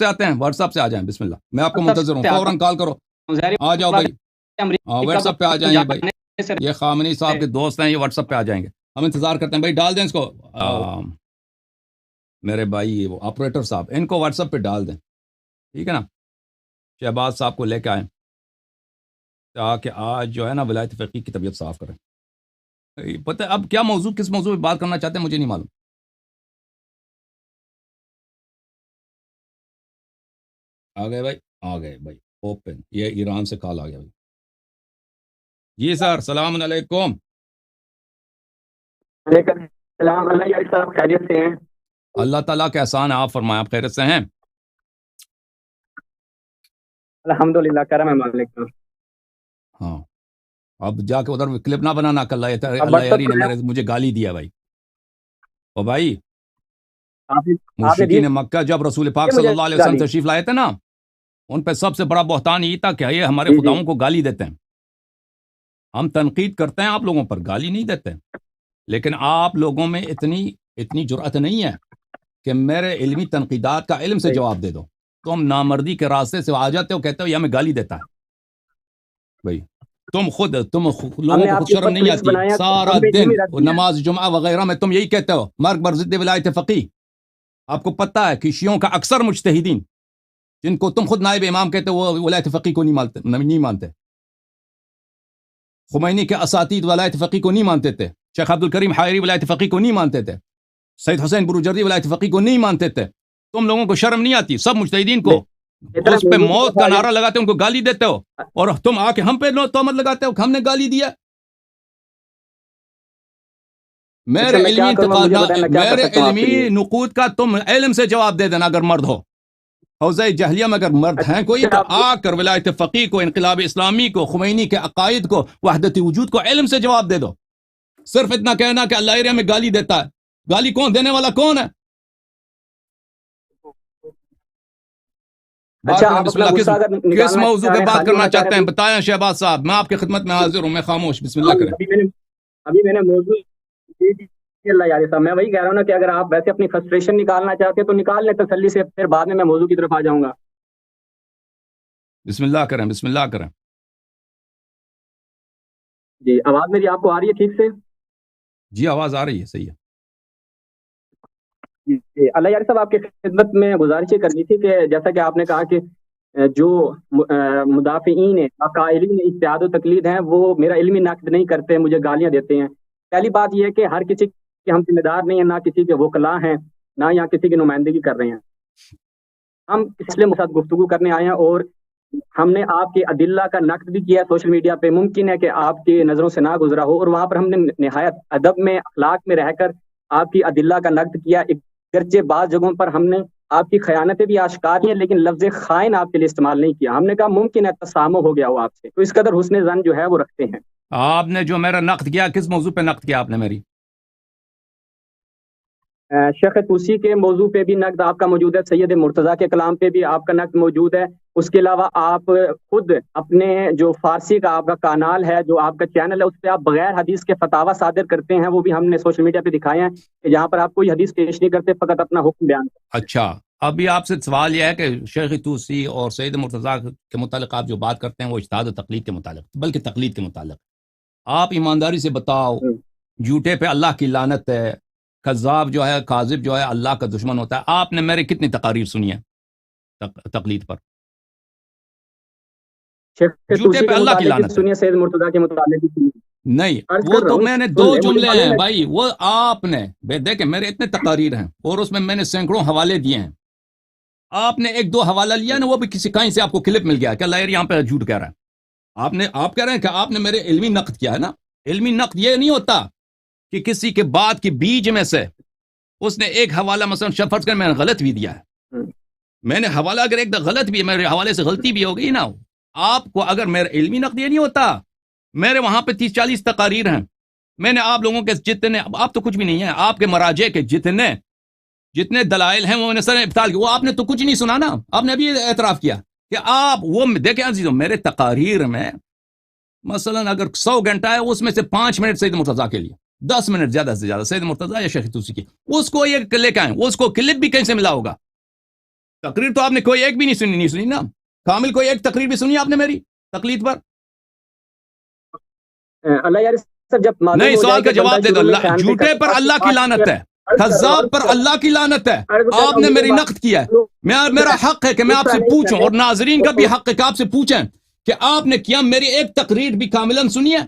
سے آتے ہیں؟ واٹس ایپ سے آ جائیں، بسم اللہ، میں آپ کو منتظر ہوں، فوراً کال کرو، آ جاؤ بھائی، واٹس ایپ پہ آ جائیں بھائی، یہ خامنی صاحب کے دوست ہیں، یہ واٹس ایپ پہ آ جائیں گے، ہم انتظار کرتے ہیں بھائی، ڈال دیں اس کو، میرے بھائی وہ آپریٹر صاحب، ان کو واٹس ایپ پہ ڈال دیں، ٹھیک ہے نا، شہباز صاحب کو لے کے آئیں تاکہ آج جو ہے نا ولایت فقیہ کی طبیعت صاف کریں. پتہ اب کیا موضوع، کس موضوع پہ بات کرنا چاہتے ہیں مجھے نہیں معلوم. آ گئے بھائی، آ گئے بھائی، اوپن، یہ ایران سے کال آ گیا بھائی. جی سر، السلام علیکم. وعلیکم السلام. اللہ صاحب خیریت سے ہیں؟ اللہ تعالیٰ کا احسان ہے، آپ فرمائیں، آپ خیریت سے ہیں؟ الحمدللہ، کرم ہے مالک کا. ہاں، اب جا کے ادھر کلپ نہ بنانا کہ اللہ یاری نے مجھے گالی دیا بھائی. او بھائی، مشرکین مکہ جب رسول پاک صلی اللہ علیہ وسلم تشریف لائے تھے نا، ان پہ سب سے بڑا بہتان یہ تھا کہ یہ ہمارے خداؤں کو گالی دیتے ہیں. ہم تنقید کرتے ہیں آپ لوگوں پر، گالی نہیں دیتے، لیکن آپ لوگوں میں اتنی جرأت نہیں ہے کہ میرے علمی تنقیدات کا علم سے جواب دے دو. تم نامردی کے راستے سے آ جاتے ہو، کہتے ہو یہ ہمیں گالی دیتا ہے. بھائی تم لوگوں کو خود شرم نہیں آتی؟ سارا دن نماز جمعہ وغیرہ میں تم یہی کہتے ہو، مرگ بر ضد ولایت فقیہ. آپ کو پتہ ہے کہ شیعوں کا اکثر مجتہدین جن کو تم خود نائب امام کہتے ہو، وہ ولایت فقیہ کو نہیں مانتے. خمینی کے اساتید ولایت فقیہ کو نہیں مانتے تھے. شیخ عبد الکریم حائری ولایت فقیہ کو نہیں مانتے تھے. سید حسین بروجردی ولایت فقیہ کو نہیں مانتے تھے. تم لوگوں کو شرم نہیں آتی؟ سب مجتہدین کو اس پہ موت کا نعرہ لگاتے ہو، ان کو گالی دیتے ہو، اور تم آ کے ہم پہ تہمت لگاتے ہو کہ ہم نے گالی دیا. میرے علمی نقود کا تم علم سے جواب دے دینا اگر مرد ہو. حوزہ جہلیہ میں اگر مرد ہیں کوئی تو آ کر ولایت فقیہ کو، انقلاب اسلامی کو، خمینی کے عقائد کو، وحدت وجود کو علم سے جواب دے دو. صرف اتنا کہنا کہ اللہ ایریا میں گالی دیتا ہے. گالی کون دینے والا کون ہے؟ کس موضوع پہ بات کرنا چاہتے ہیں بتائیں شہباز صاحب، میں آپ کی خدمت میں حاضر ہوں، میں خاموش. بسم اللہ کریں. ابھی میں نے موضوع اللہ یار صاحب، میں وہی کہہ رہا ہوں نا کہ اگر آپ ویسے اپنی فرسٹریشن نکالنا چاہتے ہیں تو نکال لیں تسلی سے، پھر بعد میں موضوع کی طرف آ جاؤں گا. بسم اللہ کریں، بسم اللہ کریں. جی آواز میری آپ کو آ رہی ہے ٹھیک سے؟ جی آواز آ رہی ہے، صحیح ہے. جی اللہ یار صاحب، آپ کی خدمت میں گزارش کرنی تھی کہ جیسا کہ آپ نے کہا کہ جو مدافعین قائلین اجتہاد و تقلید ہیں وہ میرا علمی نقد نہیں کرتے، مجھے گالیاں دیتے ہیں. پہلی بات یہ ہے کہ ہر کسی کے ہم ذمہ دار نہیں ہیں، نہ کسی کے وکلاء ہیں، نہ یہاں کسی کی نمائندگی کر رہے ہیں. ہم اس لیے ساتھ گفتگو کرنے آئے ہیں، اور ہم نے آپ کے ادلہ کا نقد بھی کیا سوشل میڈیا پہ. ممکن ہے کہ آپ کی نظروں سے نہ گزرا ہو، اور وہاں پر ہم نے نہایت ادب میں، اخلاق میں رہ کر آپ کی ادلہ کا نقد کیا. گرچہ بعض جگہوں پر ہم نے آپ کی خیانتیں بھی آشکار ہیں، لیکن لفظ خائن آپ کے لیے استعمال نہیں کیا. ہم نے کہا ممکن ہے تسامح ہو گیا ہو آپ سے، تو اس قدر حسن ظن جو ہے وہ رکھتے ہیں. آپ نے جو میرا نقد کیا، کس موضوع پہ نقد کیا آپ نے میری؟ شیخ طوسی کے موضوع پہ بھی نقد آپ کا موجود ہے، سید مرتضیٰ کے کلام پہ بھی آپ کا نقد موجود ہے. اس کے علاوہ آپ خود اپنے جو فارسی کا آپ کا کانال ہے، جو آپ کا چینل ہے، اس پہ آپ بغیر حدیث کے فتاوی صادر کرتے ہیں. وہ بھی ہم نے سوشل میڈیا پہ دکھائے ہیں کہ جہاں پر آپ کوئی حدیث پیش نہیں کرتے، فقط اپنا حکم بیان کرتے. اچھا، ابھی آپ سے سوال یہ ہے کہ شیخ طوسی اور سید مرتضیٰ کے متعلق آپ جو بات کرتے ہیں وہ اجتہاد و تقلید کے متعلق، بلکہ تقلید کے متعلق. آپ ایمانداری سے بتاؤ، جھوٹے پہ اللہ کی لعنت ہے، کذاب جو ہے، کاذب جو ہے اللہ کا دشمن ہوتا ہے. آپ نے میرے کتنی تقاریر سنی ہے تقلید پر؟ جھوٹے پہ اللہ کی لعنت ہے. سید مرتضیٰ کے متعلق نہیں، وہ تو میں نے دو جملے ہیں بھائی، وہ آپ نے دیکھیں میرے اتنے تقاریر ہیں اور اس میں نے سینکڑوں حوالے دیے ہیں. آپ نے ایک دو حوالہ لیا نا، وہ بھی کسی کہیں سے آپ کو کلپ مل گیا کہ اللہ یار یہاں پہ جھوٹ کہہ رہا ہے. آپ کہہ رہے ہیں کہ آپ نے میرے علمی نقد کیا ہے نا. علمی نقد یہ نہیں ہوتا کہ کسی کے بات کے بیج میں سے اس نے ایک حوالہ مثلا فرض کر میں نے غلط بھی دیا ہے، میں نے حوالہ اگر ایک غلط بھی، میرے حوالے سے غلطی بھی ہو گئی نا، آپ کو اگر میرا علمی نقد یہ نہیں ہوتا. میرے وہاں پہ 30-40 تقاریر ہیں. میں نے آپ لوگوں کے جتنے، آپ تو کچھ بھی نہیں ہیں، آپ کے مراجع کے جتنے دلائل ہیں وہ میں نے سر ابطال کی. وہ آپ نے تو کچھ نہیں سنا نا. آپ نے ابھی اعتراف کیا کہ آپ وہ دیکھیں عزیزوں، میرے تقاریر میں مثلا اگر 100 گھنٹہ ہے، اس میں سے 5 منٹ سید مرتضیٰ کے لیے، 10 منٹ زیادہ سے زیادہ سید مرتضیٰ یا شیخ طوسی کی. اس کو یہ لے کے آئیں، اس کو کلپ بھی کہیں سے ملا ہوگا. تقریر تو آپ نے کوئی ایک بھی نہیں سنی نا کامل، کوئی ایک تقریر بھی سنی آپ نے میری تقلید پر؟ اللہ یار سر جب نہیں، سوال کا جواب دے دو. جھوٹے پر اللہ کی لعنت ہے، کذاب پر اللہ کی لعنت ہے. آپ نے میری نقد کیا ہے، میرا حق ہے کہ میں آپ سے پوچھوں، اور ناظرین کا بھی حق ہے کہ آپ سے پوچھیں کہ آپ نے کیا میری ایک تقریر بھی کاملاً سنی ہے؟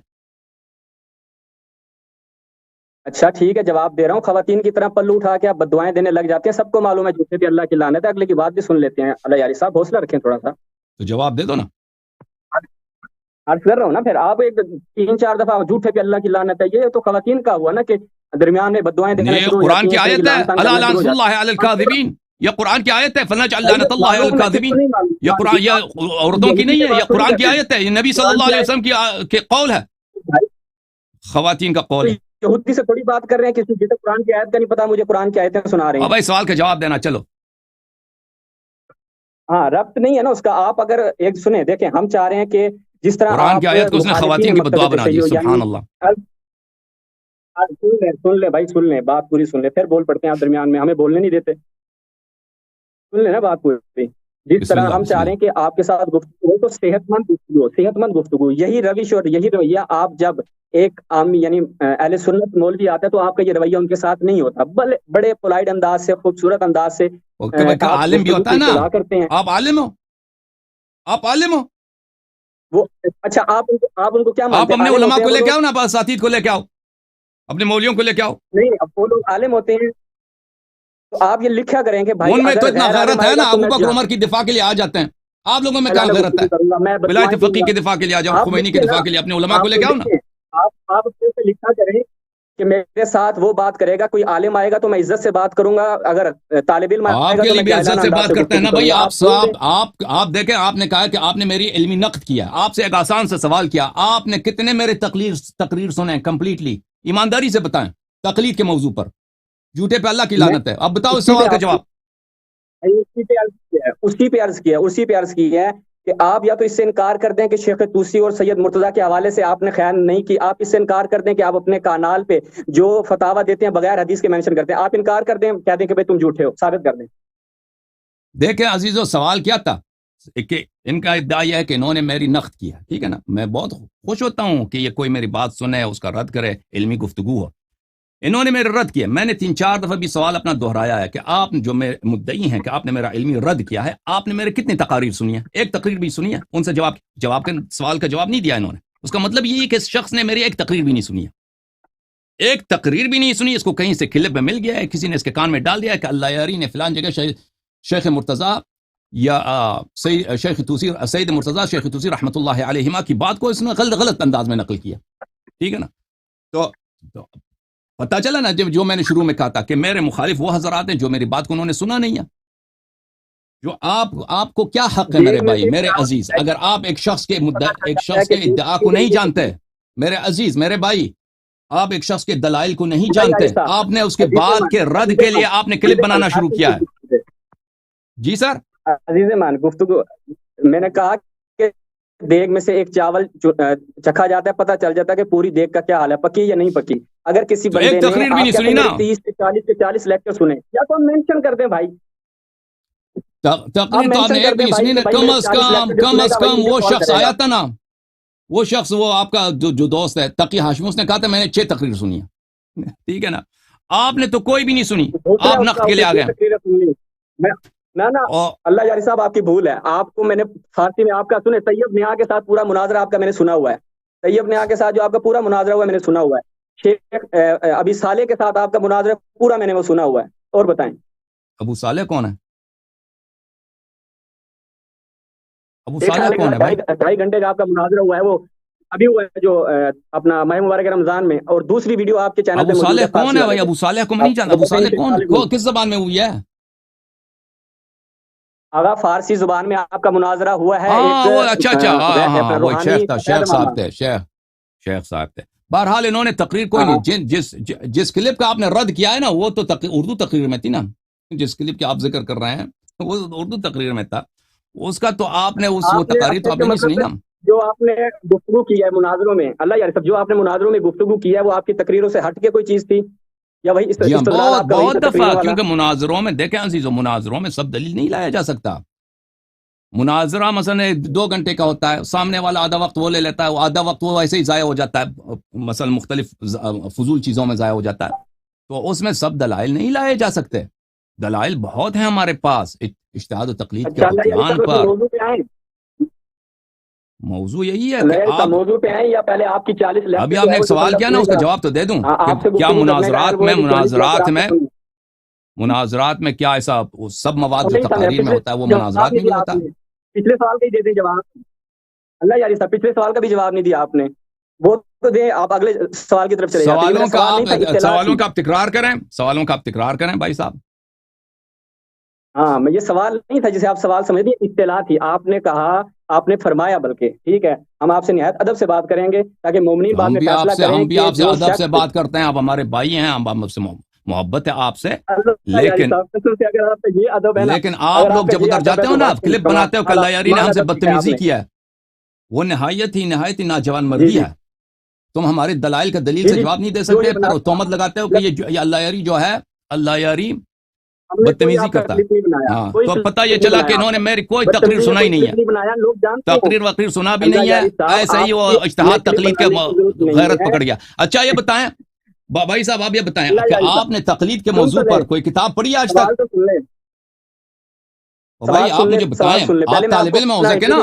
اچھا ٹھیک ہے، جواب دے رہا ہوں. خواتین کی طرح پلو اٹھا کے آپ بددعائیں دینے لگ جاتے ہیں، سب کو معلوم ہے جھوٹے پہ اللہ کی لعنت ہے. اگلے کی بات بھی سن لیتے ہیں. اللہ یاری صاحب حوصلہ رکھیں تھوڑا سا. تو جواب دے دو نا. عرض کر رہا ہوں نا، پھر آپ ایک 3-4 دفعہ جھوٹے پہ اللہ کی لعنت ہے، یہ تو خواتین کا ہوا نا کہ درمیان میں بددعائیں دینا شروع ہو قرآن جاتی کی ہیں. آیت ہے الا لعنت اللہ علی الکاذبین، یہ قرآن کی آیت ہے فلنجعل لعنت اللہ علی الکاذبین. یہ قرآن، یہ عورتوں کی نہیں ہے، یہ قرآن کی آیت ہے، یہ نبی صلی اللہ علیہ وسلم کی قول ہے، خواتین کا قول ہے. یہودی سے تھوڑی بات کر رہے ہیں، کسی جسے قرآن کی آیت کا نہیں پتا، مجھے قرآن کی آیتیں سنا رہے ہیں. بھائی سوال کا جواب دینا. چلو ہاں، ربط نہیں ہے نا اس کا. آپ اگر ایک سنیں، دیکھیں ہم چاہ رہے ہیں کہ جس طرح قرآن کی آیت کو اس نے خواتین کی بددعا بنا دی. سبحان اللہ. سن لے بھائی، سن لیں، بات پوری سن لے، پھر بول پڑتے ہیں آپ درمیان میں، ہمیں بولنے نہیں دیتے. سن لیں نا بات پوری. جس طرح ہم چاہ رہے ہیں کہ آپ کے ساتھ گفتگو ہو تو صحت مند گفتگو، یہی روش اور یہی رویہ. آپ جب ایک عام یعنی اہل سنت مولوی آتا ہے تو آپ کا یہ رویہ ان کے ساتھ نہیں ہوتا، بڑے پولائٹ انداز سے، خوبصورت انداز سے عالم بھی ہوتا ہے نا. کرتے ہیں. آپ عالم ہو، آپ عالم ہو. وہ اچھا، آپ ان کو کیا آپ اپنے علماء کو لے کے آؤ نا، بس اساتید کو لے کے آؤ، اپنے مولویوں کو لے کے آؤ. نہیں، اب وہ لوگ عالم ہوتے ہیں تو آپ یہ لکھا کریں کہ بھائی ان میں تو اتنا غیرت ہے نا، ابو بکر عمر کی دفاع کے لیے آ جاتے ہیں. آپ لوگوں میں کہاں غیرت ہے؟ ولایت فقیہ کے دفاع کے لیے آ جاؤ، خمینی کے دفاع کے لیے اپنے علماء کو لے کے آؤ نا. آپ اس سے لکھا کریں کہ میرے ساتھ وہ بات کرے گا، کوئی عالم آئے گا تو میں عزت سے بات کروں گا، اگر طالب علم آئے آپ گا کے تو لیے میں بھی عزت سے بات کرتے ہیں نا بھائی. آپ دیکھیں، آپ نے کہا کہ آپ نے میری علمی نقد کیا، آپ سے ایک آسان سے سوال کیا، آپ نے کتنے میرے تقریر سنے کمپلیٹلی؟ ایمانداری سے بتائیں. تقلید کے موضوع پر، جھوٹے پہ اللہ کی لعنت ہے. اب بتاؤ اس سوال کا جواب. اسی پہ عرض کی ہے کہ آپ یا تو اس سے انکار کر دیں کہ شیخ طوسی اور سید مرتضیٰ کے حوالے سے آپ نے خیال نہیں کی، آپ اس سے انکار کر دیں کہ آپ اپنے کانال پہ جو فتاوی دیتے ہیں بغیر حدیث کے مینشن کرتے ہیں، آپ انکار کر دیں، کہہ دیں کہ بھئی تم جھوٹے ہو، ثابت کر دیں. دیکھیں عزیزو، سوال کیا تھا کہ ان کا ادعا یہ ہے کہ انہوں نے میری نقد کیا، ٹھیک ہے نا. میں بہت خوش ہوتا ہوں کہ یہ کوئی میری بات سنے، اس کا رد کرے، علمی گفتگو ہو. انہوں نے میرے رد کیا. میں نے 3-4 دفعہ بھی سوال اپنا دہرایا ہے کہ آپ جو میرے مدعی ہیں کہ آپ نے میرا علمی رد کیا ہے، آپ نے میرے کتنی تقاریر سنی ہے؟ ایک تقریر بھی سنی ہے؟ ان سے جواب کے سوال کا جواب نہیں دیا انہوں نے. اس کا مطلب یہ ہے کہ اس شخص نے میری ایک تقریر بھی نہیں سنی ہے، ایک تقریر بھی نہیں سنی. اس کو کہیں سے کلپ میں مل گیا ہے، کسی نے اس کے کان میں ڈال دیا ہے کہ اللہ یاری نے فلان جگہ شیخ مرتضیٰ یا سید مرتضیٰ شیخ طوسی رحمۃ اللہ علیہما کی بات کو اس نے غلط انداز میں نقل کیا، ٹھیک ہے نا. تو پتہ چلا نا جو میں نے شروع میں کہا تھا کہ میرے مخالف وہ حضرات ہیں جو میری بات کو انہوں نے سنا نہیں ہے. جو آپ کو کیا حق ہے میرے بھائی، میرے عزیز، اگر آپ ایک شخص کے ادعا کو نہیں جانتے، میرے عزیز، میرے بھائی، آپ ایک شخص کے دلائل کو نہیں جانتے، آپ نے اس کے بعد کے رد کے لیے آپ نے کلپ بنانا شروع کیا ہے. جی سر. عزیز مان، گفتگو میں نے کہا کہ دیگ میں سے ایک چاول چکھا جاتا ہے، پتہ چل جاتا ہے کہ پوری دیگ کا کیا حال ہے، پکی یا نہیں پکی. اگر کسی بندے نے تقریر بھی نہیں سنی نا، 30 سے 40 لیکچر سنے، یا تو ہم مینشن کر دیں بھائی. تقریر تو آپ نے ایک بھی نہیں سنی نا. کم از کم وہ شخص آیا تھا نا، وہ شخص، وہ آپ کا جو دوست ہے تقی ہاشمی، اس نے کہا تھا میں نے 6 تقریر سنی ہے، ٹھیک ہے نا. آپ نے تو کوئی بھی نہیں سنی، آپ نقد کے لیے آ گئے. نہ اللہ یاری صاحب، آپ کی بھول ہے. آپ کو میں نے فارسی میں آپ کا سنے، طیب نیا کے ساتھ پورا مناظرہ آپ کا میں نے سنا ہوا ہے. طیب نیا کے ساتھ جو آپ کا پورا مناظرہ ہوا ہے میں نے سنا ہوا ہے. شیخ ابی صالح کے ساتھ آپ کا مناظرہ پورا میں نے وہ سنا ہوا ہے. اور بتائیں ابو صالح کون ہے؟ ابو صالح کون ہے بھائی؟ 2.5 گھنٹے کا آپ کا مناظرہ ہوا ہے، وہ ابھی ہوا ہے جو اپنا ماہ مبارک رمضان میں. اور دوسری ویڈیو آپ کے چینل پہ ابو صالح کون ہے بھائی؟ ابو صالح کو میں نہیں جانتا. ابو صالح کون، کس زبان میں ہوئی ہے؟ آغا فارسی زبان میں آپ کا مناظرہ ہوا ہے. وہ اچھا، وہ شیخ تھا، شیخ صاحب تھے. بہرحال انہوں نے تقریر کوئی نہیں، جس کلپ کا آپ نے رد کیا ہے نا، وہ تو اردو تقریر میں تھی نا. جس کلپ کی آپ ذکر کر رہے ہیں وہ اردو تقریر میں تھا. اس کا تو آپ نے وہ تقریر تو آپ نے نہیں سنی نا. جو آپ نے گفتگو کی ہے مناظروں میں، اللہ یار سب جو آپ نے مناظروں میں گفتگو کی ہے وہ آپ کی تقریروں سے ہٹ کے کوئی چیز تھی؟ یا وہی جی ہاں، استدلال بہت آپ کا وہی بہت تقریروں دفعہ، والا؟ کیونکہ مناظروں میں دیکھیں عزیزو، مناظروں میں سب دلیل نہیں لایا جا سکتا. مناظرہ مثلا 2 گھنٹے کا ہوتا ہے، سامنے والا آدھا وقت وہ لے لیتا ہے، وہ آدھا وقت وہ ایسے ہی ضائع ہو جاتا ہے، مثلا مختلف فضول چیزوں میں ضائع ہو جاتا ہے. تو اس میں سب دلائل نہیں لائے جا سکتے. دلائل بہت ہیں ہمارے پاس اجتہاد و تقلید کے اچھا اللہ یاری بطلان صاحب اپنے پر. موضوع پہ آئیں، موضوع یہی ہے اللہ کہ یاری صاحب آپ، موضوع پہ آئیں، یا پہلے آپ کی 40 ابھی لیکچر آپ جو نے ہے ایک وہ جو سوال بندہ کیا نا، سنے اس کا گا، جواب تو دے دوں کہ آپ سے کیا گفتگو کرنے کا خیال مناظرات وہ ہے میں کہ 40 لیکچر آپ نے سنی. مناظرات میں کیا ایسا سب مواد جو نہیں سمجھا، تقاریر میں پچھلے ہوتا ہے وہ جواب مناظرات نہیں میں بھی دیا ہوتا آپ ہے؟ نے، پچھلے سوال کا ہی دے دیں جواب. اللہ یاری صاحب پچھلے سوال کا بھی جواب نہیں دیا آپ نے، وہ تو دیں، آپ اگلے سوال کی طرف چلے جاتے ہیں. یہ میرا سوال نہیں تھا، اطلاع سوالوں تھی. کا آپ تکرار کریں، سوالوں کا آپ تکرار کریں بھائی صاحب. ہاں میں یہ سوال نہیں تھا جسے آپ سوال سمجھ دیے، اطلاع تھی. آپ نے کہا، آپ نے فرمایا، بلکہ ٹھیک ہے ہم آپ سے نہایت ادب سے بات کریں گے تاکہ مومنین بعد ہم میں بھی فیصلہ کریں ہم بھی کہ آپ سے جو ادب سے شخص، بات کرتے ہیں، آپ ہمارے بھائی ہیں، ہم سے محبت ہے آپ سے. اللہ یاری لیکن صاحب قسم سے اگر آپ کا یہ ادب ہے نا، لیکن آپ اگر آپ لوگ کا جب یہ ادھر ادب ہے جاتے ہو تو نا، آپ واقعی کلپ بناتے ہو کہ اللہ یاری نے ہم سے ادب سیکھا ہے آپ بدتمیزی نے. کیا ہے، وہ نہایت ہی ناجوان جی مردی جی ہے. تم ہمارے دلائل کا دلیل جی سے جی جواب نہیں دے جو یہ سکتے، پھر تہمت لگاتے ہو کہ یہ اللہ یاری جو ہے، اللہ یاری ہم نے کوئی بدتمیزی آپ کا کرتا ہے. کلپ نہیں بنایا، ہاں، کوئی تو اب پتہ کلپ یہ نہیں چلا کہ بنایا انہوں آپ نے نے، میری کوئی تقریر بدتمیزی کا سنا ہی کوئی نہیں کلپ ہے، نہیں بنایا. لوگ جانتے ہیں. تقریر سنا بھی اللہ نہیں ہے، یاری صاحب ایسے ہی آپ وہ کی یہ اجتہاد کلپ تقلید کے بنانے کی ضرورت نہیں غیرت ہے. پکڑ گیا. اچھا یہ بتائیں بھائی صاحب، آپ یہ بتائیں اللہ کہ یاری آپ نے صاحب تقلید کے سن موضوع تو لیں، پر کوئی کتاب پڑھی ہے آج تک؟ سوال تو سن لیں، اور بھائی سوال آپ سن لیں، مجھے سوال بتائیں، سن لیں. پہلے آپ میں آپ طالب کو علم ہو اپنا سکے نا.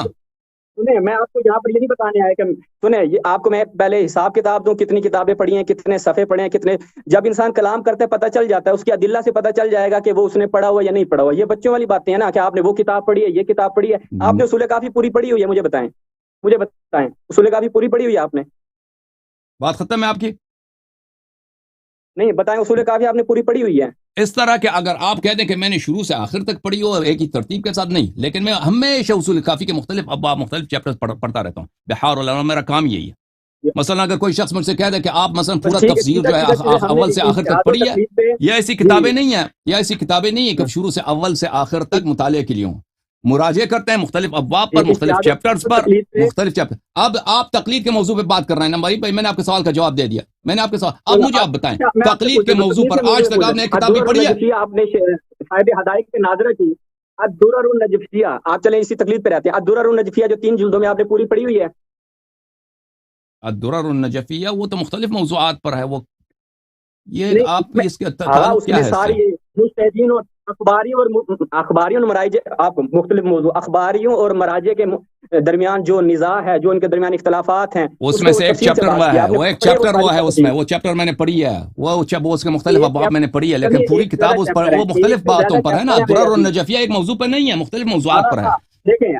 سنیں، میں آپ کو یہاں پر یہ نہیں بتانے آیا کہ سنیں، یہ آپ کو میں پہلے حساب کتاب دوں، کتنی کتابیں پڑھی ہیں، کتنے صفحے پڑھے ہیں، کتنے. جب انسان کلام کرتے پتہ چل جاتا ہے، اس کی ادلہ سے پتہ چل جائے گا کہ وہ اس نے پڑھا ہوا یا نہیں پڑھا ہوا. یہ بچوں والی باتیں ہیں نا کہ آپ نے وہ کتاب پڑھی ہے، یہ کتاب پڑھی ہے. آپ نے اصول کافی پوری پڑھی ہوئی ہے، مجھے بتائیں اصول کافی پوری پڑھی ہوئی ہے آپ نے؟ بات ختم ہے آپ کی. نہیں بتائیں، اصول کافی آپ نے پوری پڑھی ہوئی ہے؟ اس طرح کہ اگر آپ کہہ دیں کہ میں نے شروع سے آخر تک پڑھی ہو ایک ہی ترتیب کے ساتھ، نہیں، لیکن میں ہمیشہ اصول کافی کے مختلف ابواب، مختلف چیپٹر پڑھتا رہتا ہوں. بحار العلوم میرا کام یہی ہے. مثلا اگر کوئی شخص مجھ سے کہہ دے کہ آپ مثلا بس پورا ٹھیک ہے، تفسیر سیدھا جو ہے سیدھا چیزیں ہم نے اول سے آخر تک اتحاد و پڑھی ہے، تقلید پہ. یہ ایسی جی کتابیں نہیں ہیں، یہ ایسی کتابیں نہیں ہیں کہ شروع سے اول سے آخر تک مطالعے کے لیے ہوں. مراجعے کرتے ہیں مختلف ابواب پر، مختلف اتحاد چیپٹرز و پر، تقلید پہ. مختلف چیپٹر. اب آپ تقلید کے موضوع پہ بات کر رہے ہیں نا بھائی میں نے آپ کے سوال کا جواب دے دیا. میں نے آپ کے سوال، اب مجھے آپ بتائیں میں آپ سے تقلید پوچھ کے رہا ہوں، موضوع تقلید پر کے موضوع آج پہ تک پوچھ آپ رہا نے ہوں. ایک کتاب بھی الدرر پڑھی ہے؟ النجفیہ آپ نے صاحب حدائق کے ناظرہ کی، الدرر النجفیہ. آپ چلیں اسی تقلید پہ رہتے ہیں. الدرر النجفیہ جو 3 جلدوں میں آپ نے پوری پڑھی ہوئی ہے. الدرر النجفیہ وہ تو مختلف موضوعات پر ہے. وہ یہ نہیں آپ اس کے آگا تعلق اس کیا میں ہے اس سے؟ ساری مجتہدین اور اخباریوں اور مراجع، آپ مختلف موضوع اخباریوں اور مراجع کے درمیان جو نزاع ہے، جو ان کے درمیان اختلافات ہیں، اس اس میں کو سے ایک تفصیل سے چیپٹر بات وہ کیا ہے، آپ نے. وہ ایک پڑھے چیپٹر وہ ہے، ساری اس میں تفصیل. وہ چیپٹر میں نے پڑھی ہے، وہ اس کے مختلف ایک ابواب میں نے پڑھی ہے، لیکن چلیے پوری ایک سے کتاب زیادہ اس پر چیپٹر ہیں، وہ ایک مختلف سے زیادہ باتوں پر ہے نا. چیپٹر ہیں الدرر میرے ابھی. النجفیہ ایک موضوع پر نہیں ہے، مختلف موضوعات پر ہے. دیکھیں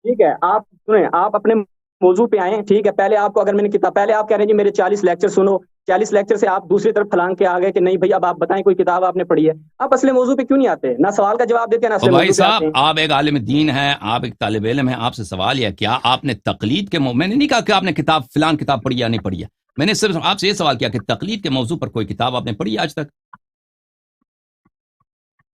ٹھیک ہے، آپ سنیں، آپ اپنے موضوع پہ آئیں. ٹھیک ہے، پہلے آپ کو اگر میں نے کتاب، پہلے آپ کہہ رہے ہیں جی میرے 40 لیکچر سنو، 40 لیکچر سے آپ دوسری طرف پھلانگ کے آ گئے کہ نہیں بھائی اب آپ بتائیں کوئی کتاب آپ نے پڑھی ہے. آپ اصل موضوع پہ کیوں نہیں آتے؟ نہ سوال کا جواب دیتے ہیں، نہ اور اصل بھائی موضوع پہ صاحب آتے ہیں. آپ ایک عالم دین ہیں، آپ ایک طالب علم ہیں، آپ سے سوال یہ ہے کیا آپ نے تقلید کے میں نے نہیں کہا کہ آپ نے کتاب فلان کتاب پڑھی یا نہیں پڑھی ہے. میں نے صرف آپ سے یہ سوال کیا کہ تقلید کے موضوع پر کوئی کتاب آپ نے پڑھی ہے آج تک؟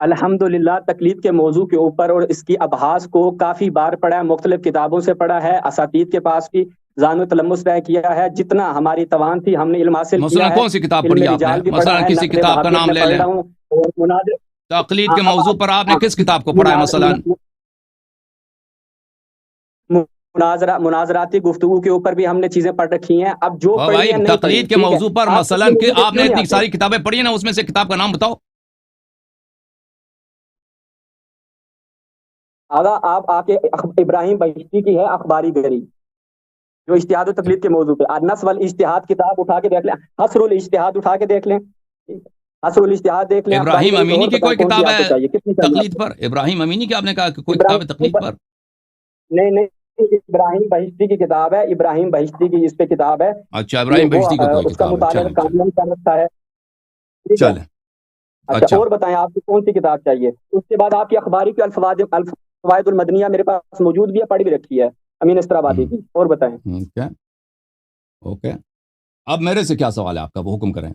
الحمدللہ تقلید کے موضوع کے اوپر اور اس کی ابحاث کو کافی بار پڑھا ہے، مختلف کتابوں سے پڑھا ہے، اساتید کے پاس بھی ذہن و تلمس طے کیا ہے. جتنا ہماری توان تھی ہم نے علم حاصل مثلا کیا ہے. کون سی کتاب علم پڑھی آپ نے؟ رجال بھی مثلا پڑھا ہے، کسی نقد کتاب کا وہابیت نام میں لے پڑھ لیں. رہا ہوں، اور تقلید کے موضوع پر آپ نے کس کتاب کو پڑھا ہے مثلا؟ مناظراتی گفتگو کے اوپر بھی ہم نے چیزیں پڑھ رکھی ہیں. اب جو اور پڑھی بھائی ہیں نہیں پڑھی. تقلید کے ٹھیک ہے، موضوع پر آپ مثلا اپنے کہ موضوع پہ آپ کیوں نے نہیں اتنی آتے؟ ساری کتابیں پڑھی ہیں نا، اس میں سے کتاب کا نام بتاؤ. آگا آپ آ کے ابراہیم بہشتی کی ہے اخباری گری، جو اجتہاد و تقلید کے موضوع پہ. النص والاجتہاد کتاب اٹھا کے دیکھ لیں، حصر الاجتہاد اٹھا کے دیکھ لیں، حصر الاجتہاد دیکھ لیں. اخباری ابراہیم گری پہ امینی اور کی بتائیں کوئی کون سی کتاب آپ کو ہے چاہیے، کتنی چاہیے آپ تقلید کو؟ پر؟ ابراہیم امینی کی آپ نے کہا کہ کوئی کتاب ہے ابراہیم تقلید پر؟ نہیں نہیں، ابراہیم بہشتی کی کتاب ہے، ابراہیم بہشتی کی اس پہ کتاب ہے. اچھا، یہ ابراہیم وہ بہشتی کا کوئی اس کا کتاب ہے. مطالعہ چلیں چلیں کامل کر رکھا ہے. ٹھیک ہے. چلیں. اچھا اچھا اور بتائیں آپ کو کون سی کتاب چاہیے. اس کے بعد آپ کی اخباری کی الفوائد المدنیہ میرے پاس موجود بھی ہے، پڑھی بھی رکھی ہے، امین استرابادی کی. اور بتائیں. Okay okay. اب میرے سے کیا سوال ہے آپ کا، وہ حکم کریں.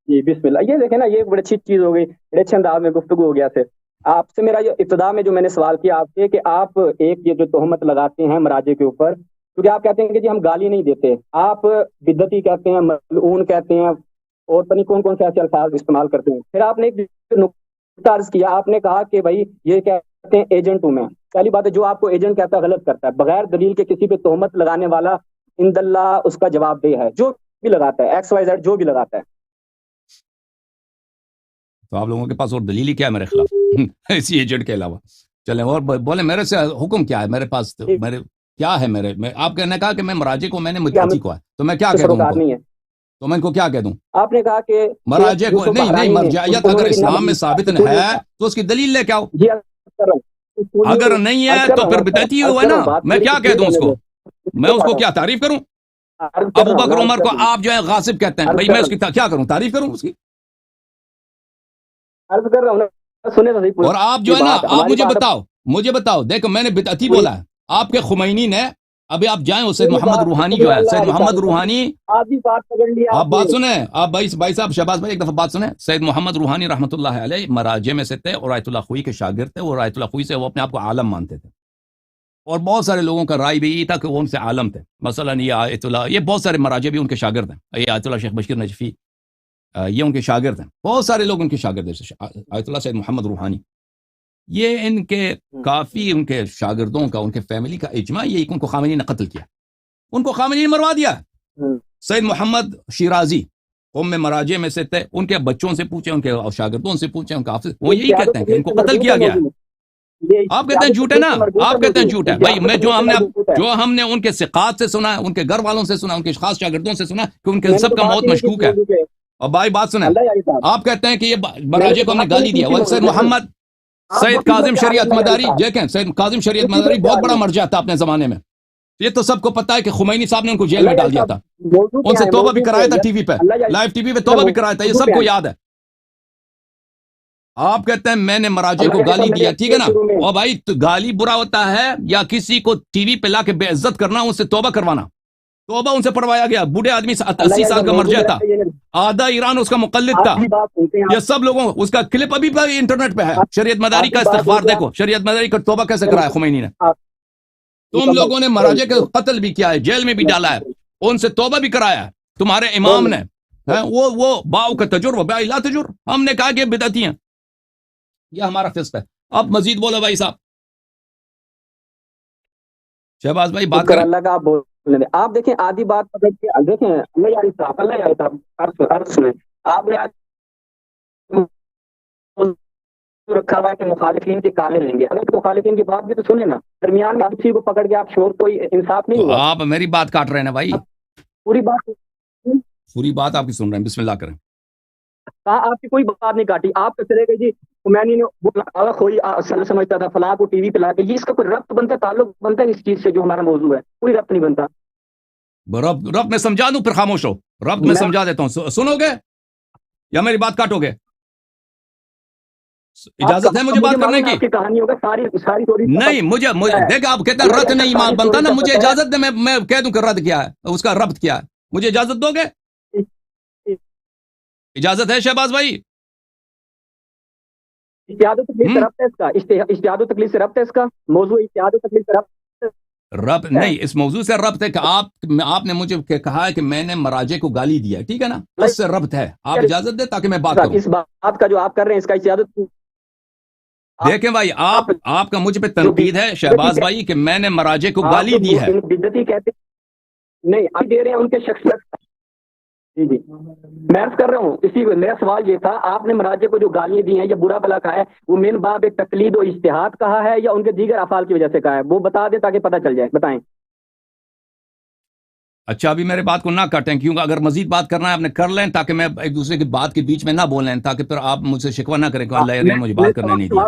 جی بسم اللہ. یہ دیکھیں نا، یہ بڑی اچھی چیز ہو گئی، بڑے اچھے انداز میں گفتگو ہو گیا سے. آپ سے میرا یہ ابتدا میں جو میں نے سوال کیا آپ سے کہ آپ ایک یہ جو تہمت لگاتے ہیں مراجع کے اوپر کیونکہ آپ کہتے ہیں کہ جی ہم گالی نہیں دیتے، آپ بدعتی کہتے ہیں، ملعون کہتے ہیں، اور پتہ نہیں کون کون سے ایسے الفاظ استعمال کرتے ہیں۔ پھر آپ نے ایک نقطہ عرض کیا، آپ نے کہا کہ بھائی یہ کہتے ہیں ایجنٹ ہوں میں۔ پہلی بات ہے جو آپ کو ایجنٹ کہتا ہے غلط کرتا ہے، بغیر دلیل کے کسی پہ تہمت لگانے والا عند اللہ اس کا جواب دہ ہے، جو بھی لگاتا ہے، ایکس وائی زیڈ جو بھی لگاتا ہے۔ تو آپ لوگوں کے پاس اور دلیل ہی کیا ہے میرے خلاف اسی ایجنٹ کے علاوہ؟ چلیں اور بولے میرے سے حکم کیا ہے میرے پاس، میرے کیا ہے میرے میں آپ نے کہا کہ میں مراجع کو میں نے مدعی کو ہے، تو میں کیا کہہ دوں ان کو؟ تو میں ان کو کیا کہہ دوں؟ آپ نے کہا کہ مراجع کو نہیں مرجعیت اگر اسلام میں ثابت ہے تو اس کی دلیل لے کے آؤ، اگر نہیں ہے تو پھر بدعتی ہوا نا، میں کیا کہہ دوں اس کو؟ میں اس کو کیا تعریف کروں؟ ابو بکر عمر کو آپ جو ہے غاصب کہتے ہیں، بھائی میں اس کی کیا کروں، تعریف کروں اس کی؟ اور آپ جو ہے نا آپ مجھے بتاؤ دیکھو میں نے بدعتی بولا ہے آپ کے خمینی نے، ابھی آپ جائیں وہ سید محمد روحانی جو ہے، سید محمد روحانی، آپ بات سنیں، آپ بھائی صاحب شہباز بھائی ایک دفعہ بات سنیں، سید محمد روحانی رحمۃ اللہ علیہ مراجع میں سے تھے اور آیت اللہ خوئی کے شاگرد تھے، اور آیت اللہ خوئی سے وہ اپنے آپ کو عالم مانتے تھے، اور بہت سارے لوگوں کا رائے بھی یہ تھا کہ وہ ان سے عالم تھے، مثلا یہ آیت اللہ، یہ بہت سارے مراجع بھی ان کے شاگرد ہیں، یہ آیت اللہ شیخ بشیر نجفی یہ ان کے شاگرد ہیں، بہت سارے لوگ ان کے شاگرد ہیں، آیت اللہ سید محمد روحانی، یہ ان کے کافی ان کے شاگردوں کا، ان کے فیملی کا اجماع یہ کہ ان کو خامنی نے قتل کیا، ان کو خامنی نے مروا دیا۔ سید محمد شیرازی قوم میں مراجع میں سے تھے، ان کے بچوں سے پوچھیں، ان کے شاگردوں سے پوچھیں، ان کا وہ یہی کہتے ہیں کہ ان کو قتل کیا گیا ہے۔ آپ کہتے ہیں جھوٹ ہے نا، آپ کہتے ہیں جھوٹ ہے بھائی، میں جو ہم نے ان کے ثقات سے سنا ہے، ان کے گھر والوں سے سنا، ان کے خاص شاگردوں سے سنا کہ ان کے سب کا موت مشکوک ہے۔ اور بھائی بات سنیں، آپ کہتے ہیں کہ یہ مراجع کو ہم نے گالی دیا، سید کاظم شریعت مداری، دیکھیں سید کاظم شریعت مداری بہت بڑا مرجع تھا اپنے زمانے میں، یہ تو سب کو پتا ہے کہ خمینی صاحب نے ان کو جیل میں ڈال دیا تھا، ان سے توبہ بھی کرایا تھا ٹی وی پہ، لائیو ٹی وی پہ توبہ بھی کرایا تھا، یہ سب کو یاد ہے۔ آپ کہتے ہیں میں نے مراجع کو گالی دیا، ٹھیک ہے نا، اور بھائی گالی برا ہوتا ہے یا کسی کو ٹی وی پہ لا کے بے عزت کرنا، ان سے توبہ کروانا، توبہ ان سے پڑھوایا گیا، بوڑھے آدمی 80 سال کا مرجع تھا، آدھا ایران اس کا مقلد تھا، یہ سب لوگوں اس کا کلپ ابھی انٹرنیٹ پہ ہے، شریعت مداری کا استغفار دیکھو، شریعت مداری کا توبہ کیسے کرایا خمینی نے۔ تم لوگوں نے مراجع کے قتل بھی کیا ہے، جیل میں بھی ڈالا ہے، ان سے توبہ بھی کرایا ہے، تمہارے امام نے وہ باؤ کا تجر و بائی لا تجر، ہم نے کہا کہ بدعتی ہیں، یہ ہمارا فسق ہے۔ اب مزید بولو بھائی صاحب، شہباز بھائی بات کریں۔ اللہ کا آپ دیکھیں آدھی بات دیکھیں، آپ نے رکھا ہوا ہے کہ مخالفین کے کانے لیں گے، اگر مخالفین کی بات بھی تو سنیں نا، درمیان میں کسی کو پکڑ کے آپ شور، کوئی انصاف نہیں ہوا۔ آپ میری بات کاٹ رہے ہیں بھائی، پوری بات آپ کی سن رہے ہیں، بسم اللہ کریں۔ آپ کی کوئی بات نہیں کاٹی، آپ تو چلے گئے جی خمینی نے کوئی سمجھتا تھا فلاں کو ٹی وی پہ لا کے، یہ اس کا کوئی ربط بنتا ہے، تعلق بنتا ہے اس چیز سے جو ہمارا موضوع ہے؟ کوئی ربط نہیں بنتا۔ رب میں سمجھا دوں پھر خاموش ہو، رب میں سمجھا دیتا ہوں، سنو گے یا میری بات کاٹو گے؟ اجازت ہے مجھے بات کرنے کی؟ نہیں مجھے دیکھ، آپ کہتے ہیں رد نہیں بنتا نا، مجھے اجازت دے، میں کہہ دوں کہ رد کیا ہے، اس کا ربط کیا ہے، مجھے اجازت دو گے؟ اجازت ہے شہباز بھائی؟ اشتہاد و تکلیف سے ربط ہے اس کا، اشتہاد و تکلیف سے ربط ہے اس کا موضوع، اشتہاد و تکلیف سے ربط نہیں، اس موضوع سے ربط ہے کہ آپ نے مجھے کہا ہے کہ میں نے مراجع کو گالی دیا، ٹھیک ہے نا، اس سے ربط ہے، آپ اجازت دیں تاکہ میں بات کروں۔ اس بات کا جو آپ کر رہے ہیں اس کا اشتہاد، دیکھیں بھائی آپ کا مجھ پہ تنقید ہے شہباز بھائی کہ میں نے مراجع کو گالی دی ہے، بدعتی کہتے نہیں، آپ دے رہے ہیں ان کے شخصیت۔ جی جی میں عرض کر رہا ہوں، اسی میرا سوال یہ تھا، آپ نے مراجع کو جو گالیاں دی ہیں یا برا بلا کہا ہے، وہ من باب تقلید و اجتہاد کہا ہے یا ان کے دیگر افعال کی وجہ سے کہا ہے؟ وہ بتا دیں تاکہ پتہ چل جائے، بتائیں۔ اچھا ابھی میرے بات کو نہ کاٹیں، کیونکہ اگر مزید بات کرنا ہے آپ نے کر لیں، تاکہ میں ایک دوسرے کی بات کے بیچ میں نہ بولیں، تاکہ پھر آپ مجھ سے شکوہ نہ کریں کہ اللہ نے مجھے بات کرنے نہیں دیا۔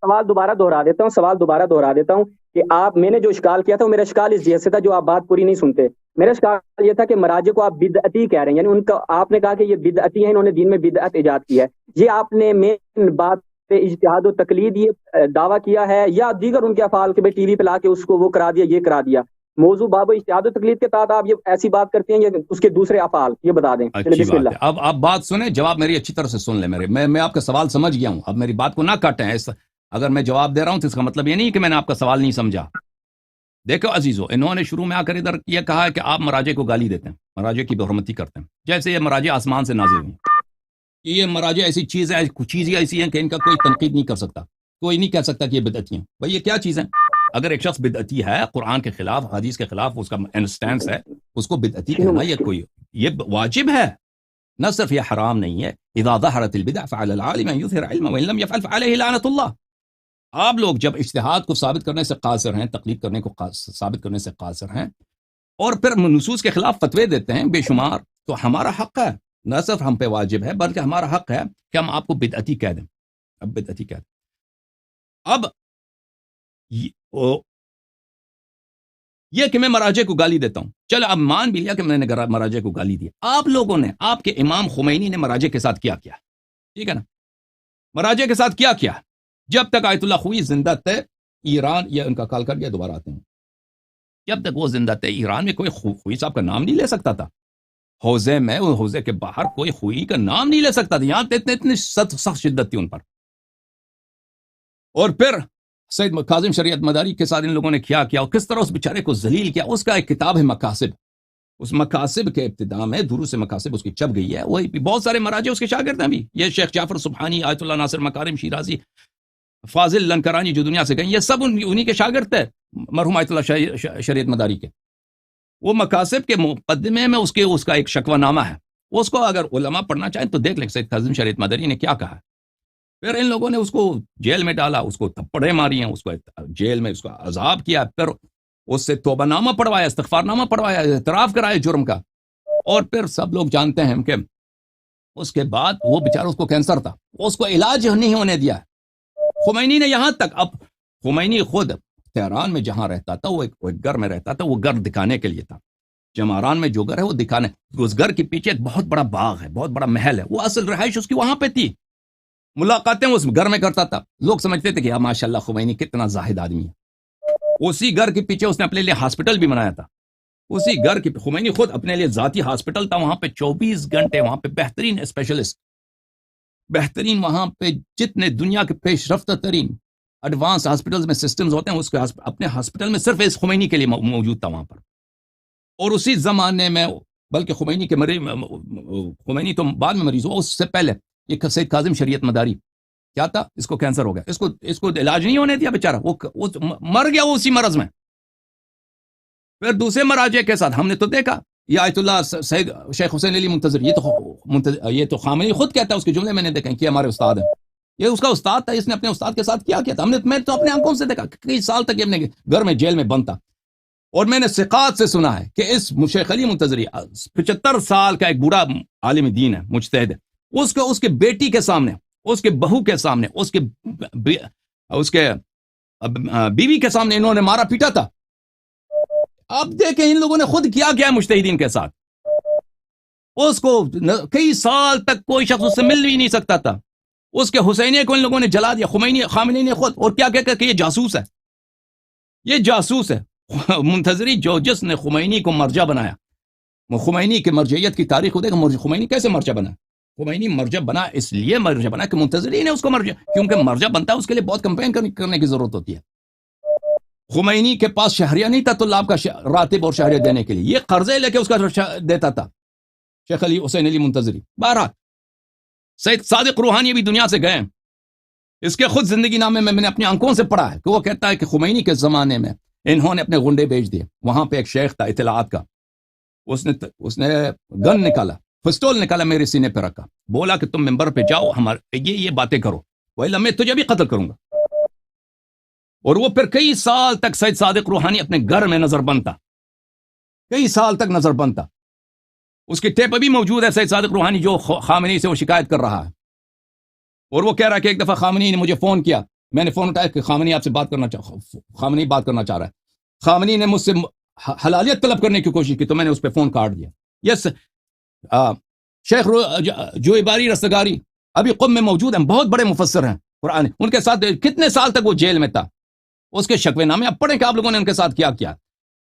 سوال دوبارہ دہرا دیتا ہوں کہ میں نے جو اشکال کیا تھا وہ میرا اشکال اس جہت سے تھا جو آپ بات پوری نہیں سنتے۔ میرا اشکال یہ تھا کہ مراجع کو آپ بدعتی کہہ رہے ہیں، یعنی ان کا آپ نے کہا کہ یہ بدعتی ہیں، انہوں نے دین میں بدعت ایجاد کی ہے، یہ آپ نے مین بات پہ اجتہاد و تقلید یہ دعویٰ کیا ہے یا دیگر ان کے افعال کے ٹی وی پہ لا کے اس کو وہ کرا دیا، یہ کرا دیا؟ موضوع باب اجتہاد و تقلید کے تحت آپ یہ ایسی بات کرتے ہیں یا اس کے دوسرے افعال، یہ بتا دیں۔ اچھی بات ہے، اب آپ بات سنیں، جواب میری اچھی طرح سے سن لیں، میں آپ کا سوال سمجھ گیا ہوں، اب میری بات کو نہ کاٹیں، اگر میں جواب دے رہا ہوں تو اس کا مطلب یہ نہیں کہ میں نے آپ کا سوال نہیں سمجھا۔ دیکھو عزیزو، انہوں نے شروع میں آ کر ادھر یہ کہا ہے کہ آپ مراجع کو گالی دیتے ہیں، مراجع کی بحرمتی کرتے ہیں، جیسے یہ مراجع آسمان سے نازل ہوئی کہ یہ مراجع ایسی چیز ہے، کچھ چیزیں ایسی ہیں کہ ان کا کوئی تنقید نہیں کر سکتا، کوئی نہیں کہہ سکتا کہ یہ بدعتی ہیں۔ بھائی یہ کیا چیز ہے؟ اگر ایک شخص بدعتی ہے، قرآن کے خلاف، حدیث کے خلاف اس کا انسٹینس ہے، اس کو بدعتی کہنا یہ واجب ہے، نہ صرف یہ حرام نہیں ہے۔ اذا ظہرت البدع فعلى العالم ان يظهر علما وان لم يفعل فعليه لعنۃ اللہ۔ آپ لوگ جب اجتہاد کو ثابت کرنے سے قاصر ہیں، تقلید کرنے کو ثابت کرنے سے قاصر ہیں، اور پھر نصوص کے خلاف فتوے دیتے ہیں بے شمار، تو ہمارا حق ہے، نہ صرف ہم پہ واجب ہے بلکہ ہمارا حق ہے کہ ہم آپ کو بدعتی کہہ دیں۔ اب بدعتی کہہ دیں، اب یہ کہ میں مراجع کو گالی دیتا ہوں، چلو اب مان بھی لیا کہ میں نے مراجع کو گالی دی، آپ لوگوں نے، آپ کے امام خمینی نے مراجع کے ساتھ کیا کیا، ٹھیک ہے نا؟ مراجع کے ساتھ کیا کیا؟ جب تک آیت اللہ خوئی زندہ تھے ایران، یہ ان کا کال کر دیا، دوبارہ آتے ہیں، جب تک وہ زندہ تھے ایران میں کوئی خوئی صاحب کا نام نہیں لے سکتا تھا، حوزے میں، حوزے کے باہر کوئی خوئی کا نام نہیں لے سکتا تھا، یہاں اتنی سخت شدت تھی ان پر۔ اور پھر سید کاظم شریعت مداری کے ساتھ ان لوگوں نے کیا اور کس طرح اس بیچارے کو ذلیل کیا۔ اس کا ایک کتاب ہے مقاصد، اس مقاصد کے ابتداء میں دروس مقاصد اس کی چھپ گئی ہے، وہی بہت سارے مراجع اس کے شاگرد ہیں بھی، یہ شیخ جعفر سبحانی، آیت اللہ ناصر مکارم شیرازی، فاضل لنکرانی جو دنیا سے گئے، یہ سب انہی کے شاگرد تھے مرحوم آیت اللہ شریعت مداری کے۔ وہ مقاصد کے مقدمے میں اس کا ایک شکوہ نامہ ہے، اس کو اگر علماء پڑھنا چاہیں تو دیکھ لیں سید کاظم شریعت مداری نے کیا کہا۔ پھر ان لوگوں نے اس کو جیل میں ڈالا، اس کو تھپڑیں ماری ہیں، اس کو جیل میں اس کو عذاب کیا، پھر اس سے توبہ نامہ پڑھوایا، استغفار نامہ پڑھوایا، اعتراف کرایا جرم کا، اور پھر سب لوگ جانتے ہیں کہ اس کے بعد وہ بیچارہ، اس کو کینسر تھا، اس کو علاج نہیں ہونے دیا خمینی نے، یہاں تک اب خمینی خود تہران میں جہاں رہتا تھا، وہ ایک گھر میں رہتا تھا، وہ گھر دکھانے کے لیے تھا، جماران میں جو گھر ہے وہ دکھانے، اس گھر کے پیچھے ایک بہت بڑا باغ ہے، بہت بڑا محل ہے، وہ اصل رہائش اس کی وہاں پہ تھی، ملاقاتیں اس گھر میں کرتا تھا، لوگ سمجھتے تھے کہ ماشاء اللہ خمینی کتنا زاہد آدمی ہے۔ اسی گھر کے پیچھے اس نے اپنے لیے ہاسپٹل بھی بنایا تھا، اسی گھر کی خمینی خود اپنے لیے ذاتی ہاسپٹل تھا، وہاں پہ 24 گھنٹے وہاں پہ بہترین اسپیشلسٹ، بہترین وہاں پہ جتنے دنیا کے پیش رفتہ ترین ایڈوانس ہاسپٹلز میں سسٹمز ہوتے ہیں، اس کے اپنے ہاسپٹل میں صرف اس خمینی کے لیے موجود تھا وہاں پر۔ اور اسی زمانے میں، بلکہ خمینی تو بعد میں مریض ہوا، اس سے پہلے یہ سید کاظم شریعت مداری کیا تھا، اس کو کینسر ہو گیا، اس کو علاج نہیں ہونے دیا بیچارہ، وہ مر گیا وہ اسی مرض میں۔ پھر دوسرے مراجع کے ساتھ ہم نے تو دیکھا، یہ آیت اللہ سید شیخ حسین علی منتظر، یہ تو خامنئی خود کہتا ہے، اس کے جملے میں نے دیکھا کہ ہمارے استاد ہیں، یہ اس کا استاد تھا، اس نے اپنے استاد کے ساتھ کیا تھا، میں تو اپنے آنکھوں سے دیکھا، کئی سال تک یہ اپنے گھر میں جیل میں بند تھا، اور میں نے ثقات سے سنا ہے کہ اس شیخ علی منتظری 75 سال کا ایک بوڑھا عالم دین ہے، مجتہد ہے، اس کے بیٹی کے سامنے، اس کے بہو کے سامنے، اس کے بیوی کے سامنے انہوں نے مارا پیٹا تھا۔ اب دیکھیں ان لوگوں نے خود کیا ہے مجتہدین کے ساتھ، اس کو کئی سال تک کوئی شخص اس سے مل بھی نہیں سکتا تھا، اس کے حسینیہ کو ان لوگوں نے جلا دیا، خامنئی نے خود، اور کیا کہہ کہ یہ جاسوس ہے، یہ جاسوس ہے منتظری، جس نے خمینی کو مرجع بنایا، خمینی کی مرجعیت کی تاریخ کو دیکھ، خمینی کیسے مرجع بنا، خمینی مرجع بنا اس لیے مرجع بنا کہ منتظری نے اس کو مرجع، کیونکہ مرجع بنتا ہے اس کے لیے بہت کمپین کرنے کی ضرورت ہوتی ہے۔ خمینی کے پاس شہریہ نہیں تھا طلاب کا راتب اور شہریہ دینے کے لیے، یہ قرضے لے کے اس کا دیتا تھا شیخ علی حسین علی منتظری۔ بہرحال سید صادق روحانی بھی دنیا سے گئے، اس کے خود زندگی نامے میں نے اپنی آنکھوں سے پڑھا ہے کہ وہ کہتا ہے کہ خمینی کے زمانے میں انہوں نے اپنے گنڈے بیچ دیے، وہاں پہ ایک شیخ تھا اطلاعات کا، اس نے گن نکالا، پستول نکالا، میرے سینے پہ رکھا، بولا کہ تم ممبر پہ جاؤ، یہ باتیں کرو، وَإِلَّا میں تجھے بھی قتل کروں گا۔ اور وہ پھر کئی سال تک سید صادق روحانی اپنے گھر میں نظر بند تھا، کئی سال تک نظر بند تھا، اس کی ٹیپ ابھی موجود ہے، سید صادق روحانی جو خامنئی سے وہ شکایت کر رہا ہے، اور وہ کہہ رہا ہے کہ ایک دفعہ خامنئی نے مجھے فون کیا، میں نے فون اٹھایا کہ خامنئی آپ سے خامنئی بات کرنا چاہ رہا ہے، خامنئی نے مجھ سے حلالیت طلب کرنے کی کوشش کی تو میں نے اس پہ فون کاٹ دیا۔ یس، شیخ جوہباری رستگاری ابھی قم میں موجود ہیں، بہت بڑے مفسر ہیں قرآن، ان کے ساتھ کتنے سال تک وہ جیل میں تھا، اس کے شکوے نامے اب پڑھیں کہ آپ لوگوں نے ان کے ساتھ کیا کیا،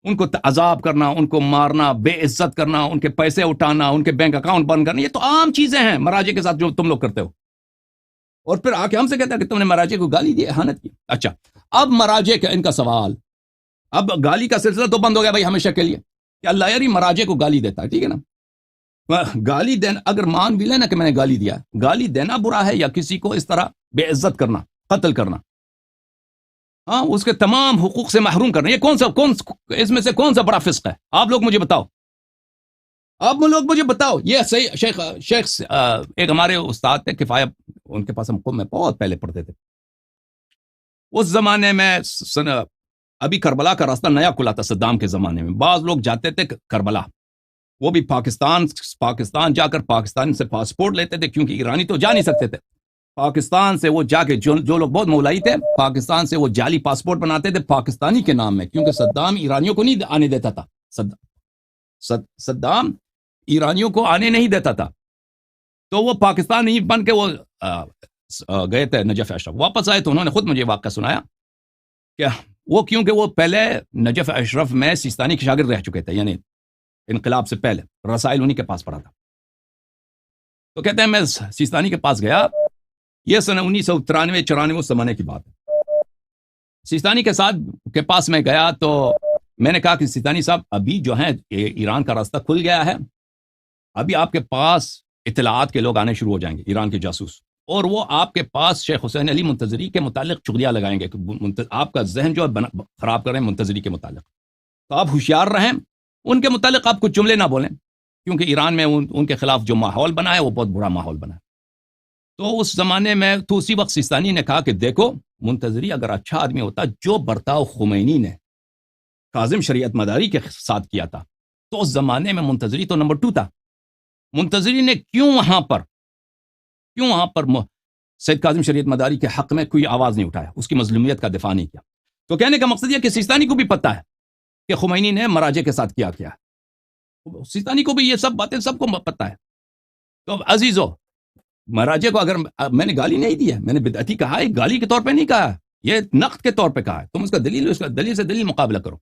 ان کو عذاب کرنا، ان کو مارنا، بے عزت کرنا، ان کے پیسے اٹھانا، ان کے بینک اکاؤنٹ بند کرنا، یہ تو عام چیزیں ہیں مراجع کے ساتھ جو تم لوگ کرتے ہو، اور پھر آ کے ہم سے کہتا ہے کہ تم نے مراجع کو گالی دی، اہانت کی۔ اچھا، اب مراجع کا ان کا سوال اب گالی کا سلسلہ تو بند ہو گیا بھائی ہمیشہ کے لیے کہ اللہ یاری مراجے کو گالی دیتا ہے، ٹھیک ہے نا، گالی دینا اگر مان بھی لینا کہ میں نے گالی دیا، گالی دینا برا ہے یا کسی کو اس طرح بے عزت کرنا، قتل کرنا، ہاں اس کے تمام حقوق سے محروم کرنا، یہ اس میں سے کون سا بڑا فسق ہے؟ آپ لوگ مجھے بتاؤ، یہ صحیح شیخ ایک ہمارے استاد تھے کفایہ، ان کے پاس ہم قوم میں بہت پہلے پڑھتے تھے، اس زمانے میں ابھی کربلا کا راستہ نیا کھلا تھا صدام کے زمانے میں، بعض لوگ جاتے تھے کربلا، وہ بھی پاکستان جا کر پاکستان سے پاسپورٹ لیتے تھے، کیونکہ ایرانی تو جا نہیں سکتے تھے، پاکستان سے وہ جا کے جو لوگ بہت مولائی تھے پاکستان سے وہ جعلی پاسپورٹ بناتے تھے پاکستانی کے نام میں، کیونکہ صدام ایرانیوں کو نہیں آنے دیتا تھا، صدام ایرانیوں کو آنے نہیں دیتا تھا، تو وہ پاکستانی بن کے وہ گئے تھے نجف اشرف، واپس آئے تو انہوں نے خود مجھے واقعہ سنایا کہ وہ کیونکہ وہ پہلے نجف اشرف میں سیستانی کے شاگرد رہ چکے تھے، یعنی انقلاب سے پہلے رسائل انہی کے پاس پڑھا تھا، تو کہتے ہیں میں سیستانی کے پاس گیا، یہ سن 1993-94 اس زمانے کی بات ہے، سیستانی کے پاس میں گیا تو میں نے کہا کہ سیستانی صاحب ابھی جو ہیں ایران کا راستہ کھل گیا ہے، ابھی آپ کے پاس اطلاعات کے لوگ آنے شروع ہو جائیں گے، ایران کے جاسوس، اور وہ آپ کے پاس شیخ حسین علی منتظری کے متعلق چغلیاں لگائیں گے، آپ کا ذہن جو ہے خراب کریں منتظری کے متعلق، تو آپ ہوشیار رہیں، ان کے متعلق آپ کچھ جملے نہ بولیں، کیونکہ ایران میں ان کے خلاف جو ماحول بنا ہے وہ بہت برا ماحول بنا ہے۔ تو اس زمانے میں تو اسی وقت سیستانی نے کہا کہ دیکھو منتظری اگر اچھا آدمی ہوتا، جو برتاؤ خمینی نے کاظم شریعت مداری کے ساتھ کیا تھا، تو اس زمانے میں منتظری تو نمبر 2 تھا، منتظری نے کیوں وہاں پر سید کاظم شریعت مداری کے حق میں کوئی آواز نہیں اٹھایا، اس کی مظلومیت کا دفاع نہیں کیا؟ تو کہنے کا مقصد یہ کہ سیستانی کو بھی پتہ ہے کہ خمینی نے مراجے کے ساتھ کیا سیستانی کو بھی یہ سب باتیں سب کو پتہ ہے۔ تو عزیزو، مراجے کو اگر میں نے گالی نہیں دی ہے، میں نے بدعتی کہا ہے، گالی کے طور پہ نہیں کہا ہے، یہ نقد کے طور پہ کہا ہے، تم اس کا دلیل سے دلیل مقابلہ کرو۔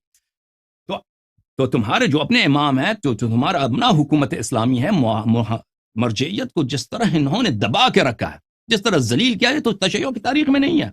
تو تمہارے جو اپنے امام ہیں، تو تمہارا اپنا حکومت اسلامی ہے، مرجعیت کو جس طرح انہوں نے دبا کے رکھا ہے، جس طرح ذلیل کیا ہے، تو تشیع کی تاریخ میں نہیں ہے۔